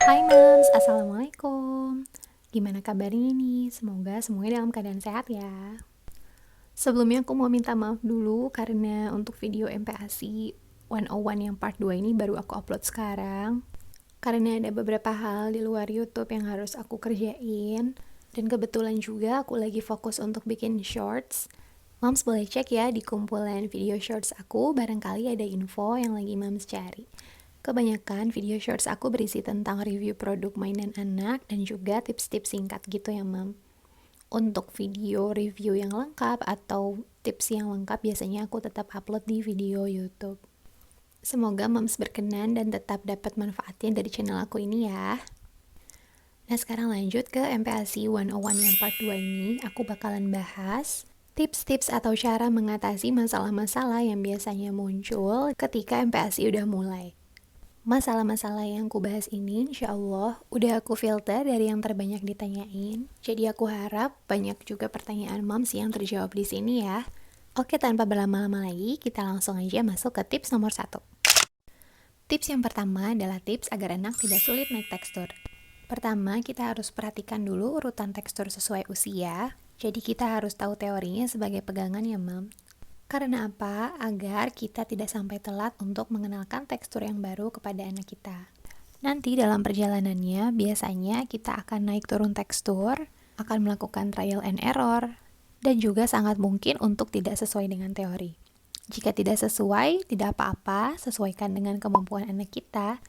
Hai Mams, Assalamualaikum. Gimana kabarnya nih? Semoga semuanya dalam keadaan sehat ya. Sebelumnya aku mau minta maaf dulu karena untuk video MPASI 101 yang part 2 ini baru aku upload sekarang. Karena ada beberapa hal di luar YouTube yang harus aku kerjain. Dan kebetulan juga aku lagi fokus untuk bikin shorts. Mams boleh cek ya di kumpulan video shorts aku, barangkali ada info yang lagi Mams cari. Kebanyakan video shorts aku berisi tentang review produk mainan anak dan juga tips-tips singkat gitu ya, Mam. Untuk video review yang lengkap atau tips yang lengkap biasanya aku tetap upload di video YouTube. Semoga Mams berkenan dan tetap dapat manfaatnya dari channel aku ini ya. Nah, sekarang lanjut ke MPASI 101 yang part 2 ini. Aku bakalan bahas tips-tips atau cara mengatasi masalah-masalah yang biasanya muncul ketika MPASI udah mulai. Masalah-masalah yang aku bahas ini insya Allah udah aku filter dari yang terbanyak ditanyain. Jadi aku harap banyak juga pertanyaan Moms yang terjawab di sini ya. Oke, tanpa berlama-lama lagi, kita langsung aja masuk ke tips nomor 1. Tips yang pertama adalah tips agar anak tidak sulit naik tekstur. Pertama, kita harus perhatikan dulu urutan tekstur sesuai usia. Jadi kita harus tahu teorinya sebagai pegangan ya, Mam. Karena apa? Agar kita tidak sampai telat untuk mengenalkan tekstur yang baru kepada anak kita. Nanti dalam perjalanannya, biasanya kita akan naik turun tekstur, akan melakukan trial and error, dan juga sangat mungkin untuk tidak sesuai dengan teori. Jika tidak sesuai, tidak apa-apa, sesuaikan dengan kemampuan anak kita.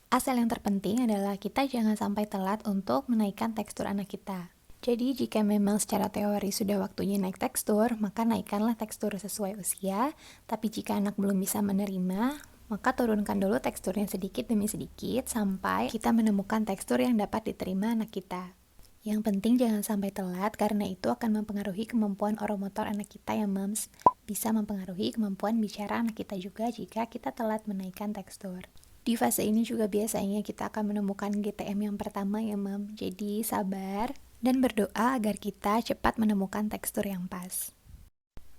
Asal yang terpenting adalah kita jangan sampai telat untuk menaikkan tekstur anak kita. Jadi jika memang secara teori sudah waktunya naik tekstur, maka naikkanlah tekstur sesuai usia. Tapi jika anak belum bisa menerima, maka turunkan dulu teksturnya sedikit demi sedikit sampai kita menemukan tekstur yang dapat diterima anak kita. Yang penting jangan sampai telat karena itu akan mempengaruhi kemampuan oromotor anak kita ya Mams. Bisa mempengaruhi kemampuan bicara anak kita juga jika kita telat menaikkan tekstur. Di fase ini juga biasanya kita akan menemukan GTM yang pertama ya Mam. Jadi sabar dan berdoa agar kita cepat menemukan tekstur yang pas.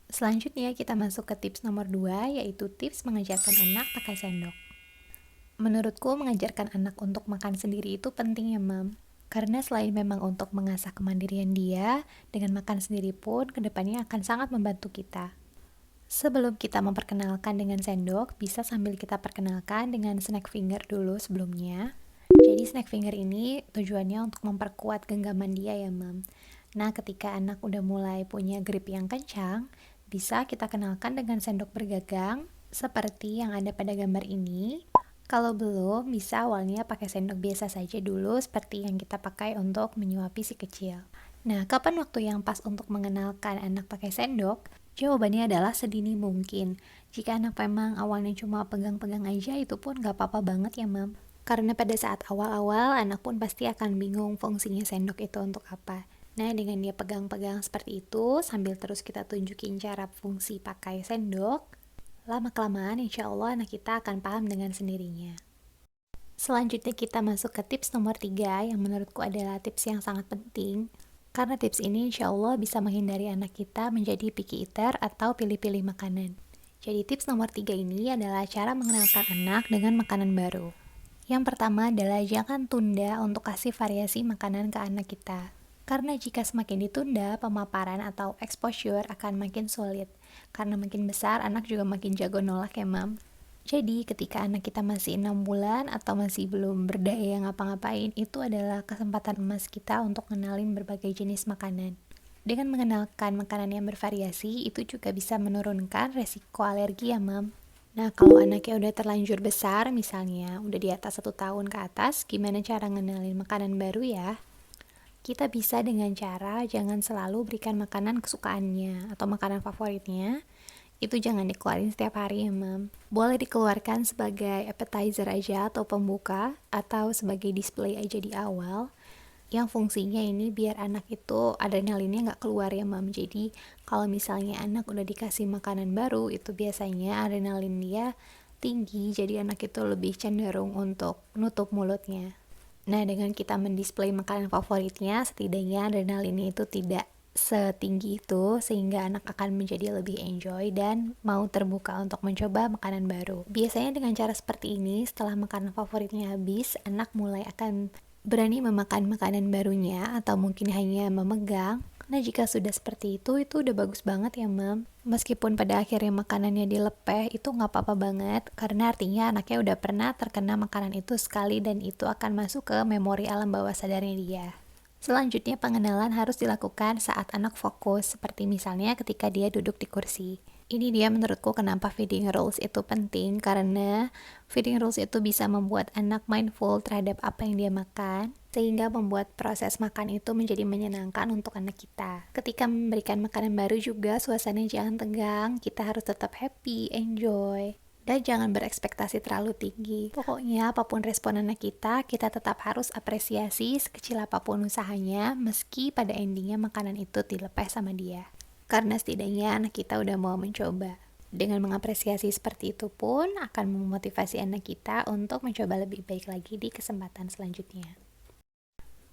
Selanjutnya kita masuk ke tips nomor 2, yaitu tips mengajarkan anak pakai sendok. Menurutku mengajarkan anak untuk makan sendiri itu penting ya Mam. Karena selain memang untuk mengasah kemandirian dia, dengan makan sendiri pun kedepannya akan sangat membantu kita. Sebelum kita memperkenalkan dengan sendok, bisa sambil kita perkenalkan dengan snack finger dulu sebelumnya. Jadi snack finger ini tujuannya untuk memperkuat genggaman dia ya Mam. Nah ketika anak udah mulai punya grip yang kencang, bisa kita kenalkan dengan sendok bergagang seperti yang ada pada gambar ini. Kalau belum, bisa awalnya pakai sendok biasa saja dulu seperti yang kita pakai untuk menyuapi si kecil. Nah, kapan waktu yang pas untuk mengenalkan anak pakai sendok? Jawabannya adalah sedini mungkin. Jika anak memang awalnya cuma pegang-pegang aja, itu pun gak apa-apa banget ya Mam. Karena pada saat awal-awal, anak pun pasti akan bingung fungsinya sendok itu untuk apa. Nah, dengan dia pegang-pegang seperti itu, sambil terus kita tunjukin cara fungsi pakai sendok, lama-kelamaan insya Allah anak kita akan paham dengan sendirinya. Selanjutnya kita masuk ke tips nomor 3 yang menurutku adalah tips yang sangat penting. Karena tips ini insya Allah bisa menghindari anak kita menjadi picky eater atau pilih-pilih makanan. Jadi tips nomor 3 ini adalah cara mengenalkan anak dengan makanan baru. Yang pertama adalah jangan tunda untuk kasih variasi makanan ke anak kita. Karena jika semakin ditunda, pemaparan atau exposure akan makin sulit. Karena makin besar, anak juga makin jago nolak ya Mam. Jadi ketika anak kita masih 6 bulan atau masih belum berdaya ngapa-ngapain, itu adalah kesempatan emas kita untuk mengenalin berbagai jenis makanan. Dengan mengenalkan makanan yang bervariasi, itu juga bisa menurunkan resiko alergi ya Mam. Nah, kalau anaknya udah terlanjur besar, misalnya udah di atas 1 tahun ke atas, gimana cara ngenalin makanan baru ya? Kita bisa dengan cara jangan selalu berikan makanan kesukaannya atau makanan favoritnya. Itu jangan dikeluarin setiap hari ya, Mam. Boleh dikeluarkan sebagai appetizer aja atau pembuka, atau sebagai display aja di awal. Yang fungsinya ini biar anak itu adrenalinnya nggak keluar ya Mam. Jadi kalau misalnya anak udah dikasih makanan baru, itu biasanya adrenalin dia tinggi, jadi anak itu lebih cenderung untuk nutup mulutnya. Nah dengan kita mendisplay makanan favoritnya, setidaknya adrenalinnya itu tidak setinggi itu sehingga anak akan menjadi lebih enjoy dan mau terbuka untuk mencoba makanan baru. Biasanya dengan cara seperti ini, setelah makanan favoritnya habis, anak mulai akan berani memakan makanan barunya atau mungkin hanya memegang. Nah, jika sudah seperti itu udah bagus banget ya, Mam. Meskipun pada akhirnya makanannya dilepeh, itu nggak apa-apa banget, karena artinya anaknya udah pernah terkena makanan itu sekali dan itu akan masuk ke memori alam bawah sadarnya dia. Selanjutnya, pengenalan harus dilakukan saat anak fokus, seperti misalnya ketika dia duduk di kursi. Ini dia menurutku kenapa feeding rules itu penting, karena feeding rules itu bisa membuat anak mindful terhadap apa yang dia makan, sehingga membuat proses makan itu menjadi menyenangkan untuk anak kita. Ketika memberikan makanan baru juga, suasananya jangan tegang, kita harus tetap happy, enjoy. Dan jangan berekspektasi terlalu tinggi. Pokoknya apapun respon anak kita tetap harus apresiasi sekecil apapun usahanya, meski pada endingnya makanan itu dilepas sama dia. Karena setidaknya anak kita udah mau mencoba. Dengan mengapresiasi seperti itu pun akan memotivasi anak kita untuk mencoba lebih baik lagi di kesempatan selanjutnya.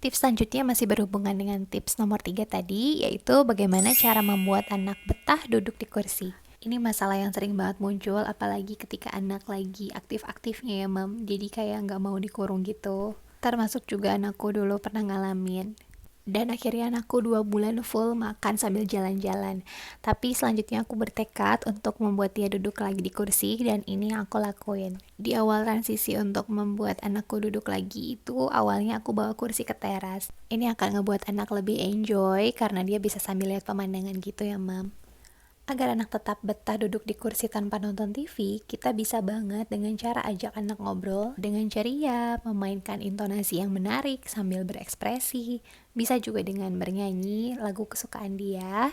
Tips selanjutnya masih berhubungan dengan tips nomor 3 tadi, yaitu bagaimana cara membuat anak betah duduk di kursi. Ini masalah yang sering banget muncul, apalagi ketika anak lagi aktif-aktifnya ya, Mam. Jadi kayak nggak mau dikurung gitu. Termasuk juga anakku dulu pernah ngalamin. Dan akhirnya anakku 2 bulan full makan sambil jalan-jalan. Tapi selanjutnya aku bertekad untuk membuat dia duduk lagi di kursi, dan ini yang aku lakuin. Di awal transisi untuk membuat anakku duduk lagi itu, awalnya aku bawa kursi ke teras. Ini akan ngebuat anak lebih enjoy karena dia bisa sambil lihat pemandangan gitu ya, Mam. Agar anak tetap betah duduk di kursi tanpa nonton TV, kita bisa banget dengan cara ajak anak ngobrol dengan ceria, memainkan intonasi yang menarik sambil berekspresi. Bisa juga dengan bernyanyi lagu kesukaan dia.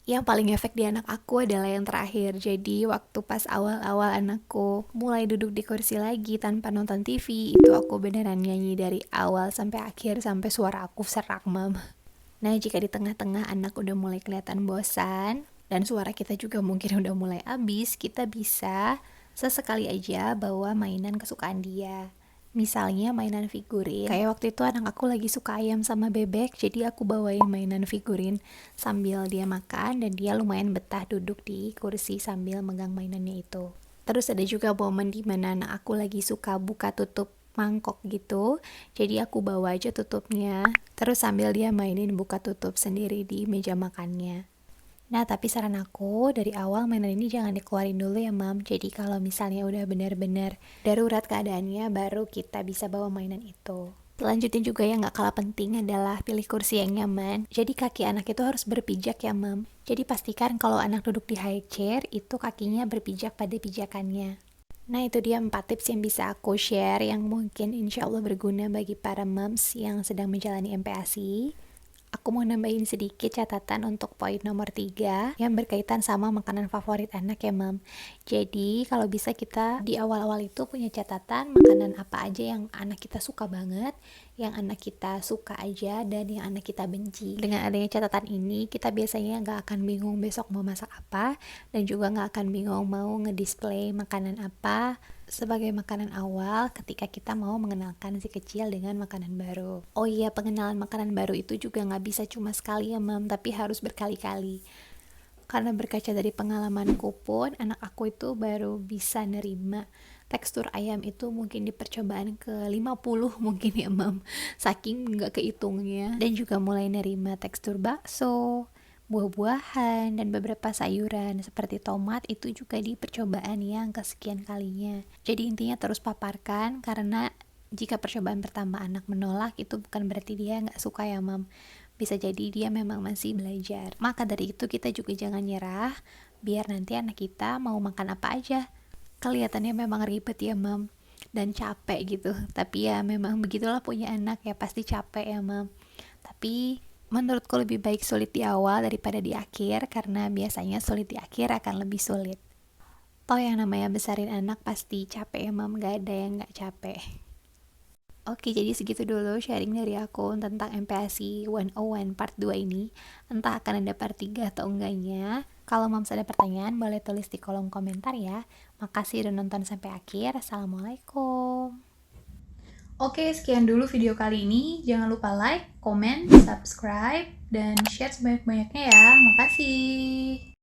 Yang paling efek di anak aku adalah yang terakhir. Jadi waktu pas awal-awal anakku mulai duduk di kursi lagi tanpa nonton TV, itu aku beneran nyanyi dari awal sampai akhir sampai suara aku serak, Mam. Nah, jika di tengah-tengah anak udah mulai kelihatan bosan, dan suara kita juga mungkin udah mulai habis, kita bisa sesekali aja bawa mainan kesukaan dia. Misalnya mainan figurin. Kayak waktu itu anak aku lagi suka ayam sama bebek, jadi aku bawain mainan figurin sambil dia makan, dan dia lumayan betah duduk di kursi sambil megang mainannya itu. Terus ada juga momen dimana anak aku lagi suka buka tutup mangkok gitu, jadi aku bawa aja tutupnya, terus sambil dia mainin buka tutup sendiri di meja makannya. Nah, tapi saran aku, dari awal mainan ini jangan dikeluarin dulu ya, Mam. Jadi kalau misalnya udah benar-benar darurat keadaannya, baru kita bisa bawa mainan itu. Selanjutnya juga yang gak kalah penting adalah pilih kursi yang nyaman. Jadi kaki anak itu harus berpijak ya, Mam. Jadi pastikan kalau anak duduk di high chair, itu kakinya berpijak pada pijakannya. Nah, itu dia 4 tips yang bisa aku share yang mungkin insya Allah berguna bagi para moms yang sedang menjalani MPASI. Aku mau nambahin sedikit catatan untuk poin nomor 3 yang berkaitan sama makanan favorit anak ya, Mam. Jadi kalau bisa kita di awal-awal itu punya catatan makanan apa aja yang anak kita suka banget, yang anak kita suka aja, dan yang anak kita benci. Dengan adanya catatan ini, kita biasanya nggak akan bingung besok mau masak apa, dan juga nggak akan bingung mau ngedisplay makanan apa sebagai makanan awal ketika kita mau mengenalkan si kecil dengan makanan baru. Oh iya, pengenalan makanan baru itu juga nggak bisa cuma sekali ya, Mam, tapi harus berkali-kali. Karena berkaca dari pengalamanku pun, anak aku itu baru bisa nerima tekstur ayam itu mungkin di percobaan ke-50 mungkin ya, Mam. Saking nggak kehitungnya. Dan juga mulai nerima tekstur bakso, buah-buahan, dan beberapa sayuran seperti tomat itu juga di percobaan yang kesekian kalinya. Jadi intinya terus paparkan, karena jika percobaan pertama anak menolak, itu bukan berarti dia nggak suka ya, Mam. Bisa jadi dia memang masih belajar. Maka dari itu kita juga jangan nyerah, biar nanti anak kita mau makan apa aja. Kelihatannya memang ribet ya, Mam, dan capek gitu. Tapi ya memang begitulah punya anak, ya pasti capek ya, Mam. Tapi menurutku lebih baik sulit di awal daripada di akhir, karena biasanya sulit di akhir akan lebih sulit. Toh yang namanya besarin anak pasti capek ya, Mam, gak ada yang gak capek. Oke, jadi segitu dulu sharing dari aku tentang MPASI 101 part 2 ini. Entah akan ada part 3 atau enggaknya. Kalau Mams ada pertanyaan, boleh tulis di kolom komentar ya. Makasih udah nonton sampai akhir. Assalamualaikum. Oke, sekian dulu video kali ini. Jangan lupa like, comment, subscribe, dan share sebanyak-banyaknya ya. Makasih.